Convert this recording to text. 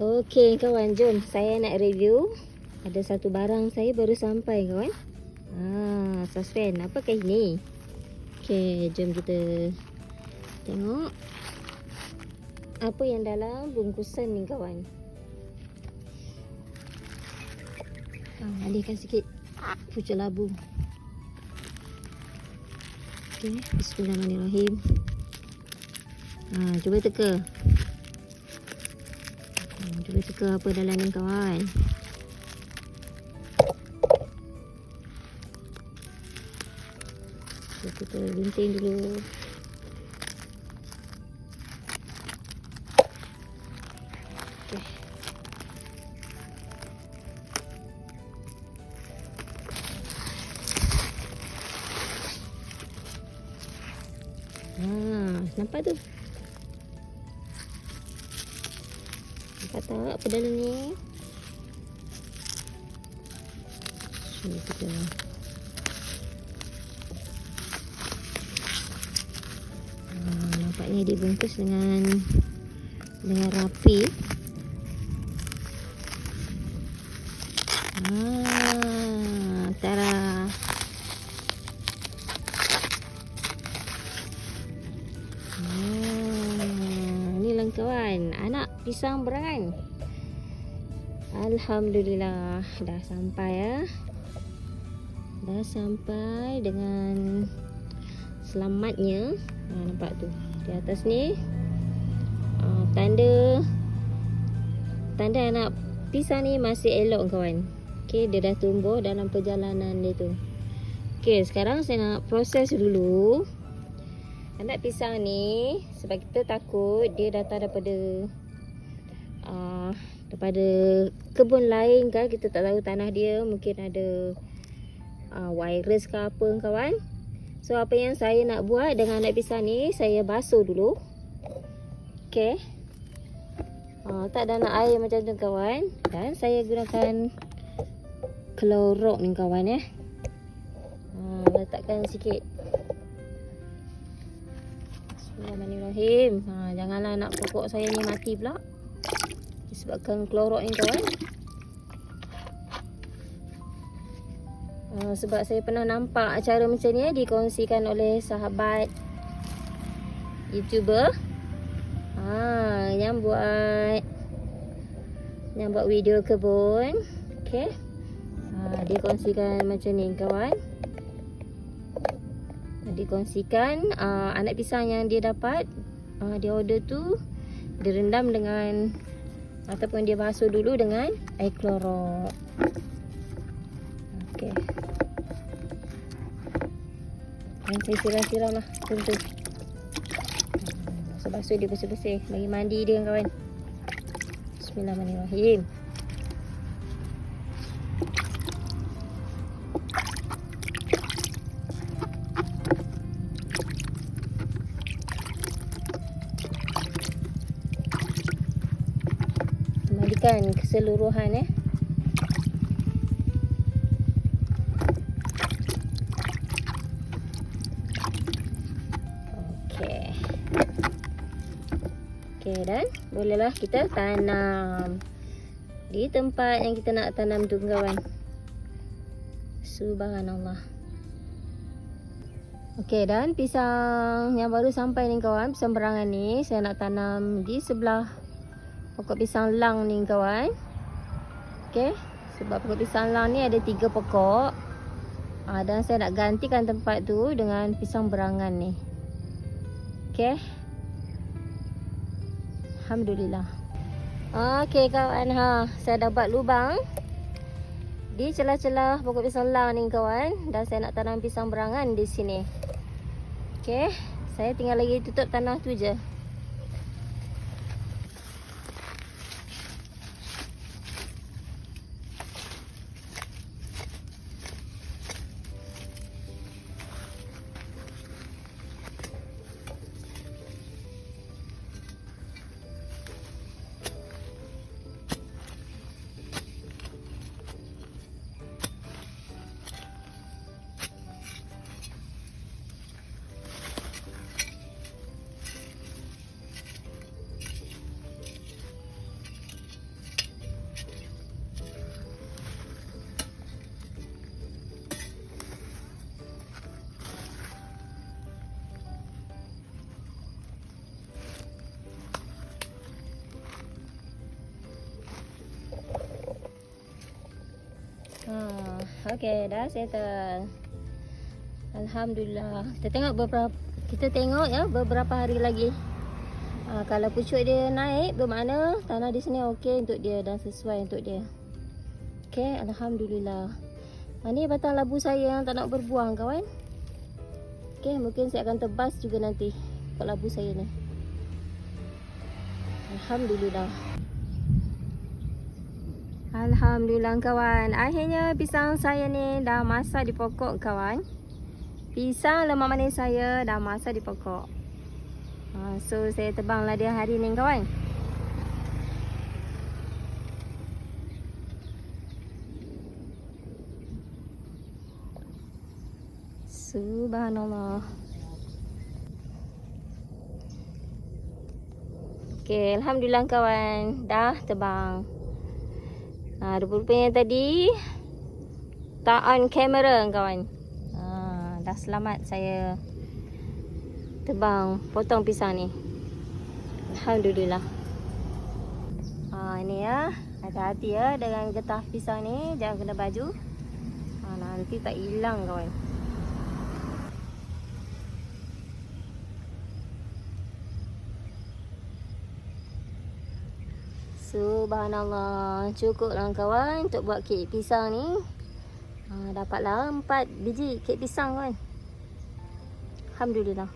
Okey kawan, jom saya nak review. Ada satu barang saya baru sampai kawan. Suspend. Apakah ini? Okey, jom kita tengok apa yang dalam bungkusan ni kawan. Alihkan sikit pucuk labu. Okey, bismillahirrahmanirrahim. Cuba teka. Cuba teka apa dalam ni kawan. Kita gunting dulu. Okey. Nampak tu? Nampak tak apa dalam ni? Sini kita. Nampaknya dibungkus dengan rapi. Tara. Inilah kawan, anak pisang berangan. Alhamdulillah dah sampai ya. Dah sampai dengan selamatnya. Nampak tu di atas ni tanda anak pisang ni masih elok kawan. Okey, dia dah tumbuh dalam perjalanan dia tu. Okey, sekarang saya nak proses dulu anak pisang ni sebab kita takut dia datang daripada kebun lain kan, kita tak tahu tanah dia mungkin ada virus ke apa kawan. So apa yang saya nak buat dengan anak pisang ni, saya basuh dulu. Okey. Tak ada nak air macam tu kawan. Dan saya gunakan klorok ni kawan ya. Letakkan sikit. Bismillahirrahmanirrahim. Janganlah nak pokok saya ni mati pula disebabkan klorok ni kawan. Sebab saya pernah nampak cara macam ni dikongsikan oleh sahabat YouTuber yang buat video kebun. Okey. Dia kongsikan macam ni kawan. Dikongsikan anak pisang yang dia dapat, dia order tu direndam dengan ataupun dia basuh dulu dengan air klorok. Okey. Dan saya siram-siram lah tentu. Basuh dia bersih-bersih, bagi mandi dia kawan. Bismillahirrahmanirrahim. Mandikan keseluruhan Okey, dan bolehlah kita tanam di tempat yang kita nak tanam tu kawan. Subhanallah. Okey, dan pisang yang baru sampai ni kawan, pisang berangan ni saya nak tanam di sebelah pokok pisang lang ni kawan. Okey, sebab pokok pisang lang ni ada 3 pokok. Dan saya nak gantikan tempat tu dengan pisang berangan ni. Okey. Alhamdulillah. Okey kawan, saya dah buat lubang di celah-celah pokok pisang lang ni kawan, dan saya nak tanam pisang berangan di sini. Okey, saya tinggal lagi tutup tanah tu je. Okey, dah settle. Alhamdulillah. Kita tengok ya beberapa hari lagi. Kalau pucuk dia naik, bermakna tanah di sini okey untuk dia dan sesuai untuk dia. Okey, alhamdulillah. Ni batang labu saya yang tak nak berbuah kawan. Okey, mungkin saya akan tebas juga nanti pokok labu saya ni. Alhamdulillah. Alhamdulillah kawan. Akhirnya pisang saya ni dah masak di pokok kawan. Pisang lemak manis saya dah masak di pokok. So saya tebanglah dia hari ni kawan. Subhanallah. Okey, alhamdulillah kawan, dah tebang. Rupanya tadi tak on camera kawan. Dah selamat saya tebang potong pisang ni. Alhamdulillah. Ini ya, hati-hati ya dengan getah pisang ni, jangan kena baju. Nanti tak hilang kawan. Subhanallah, cukuplah kawan untuk buat kek pisang ni. Dapatlah 4 biji kek pisang kawan. Alhamdulillah.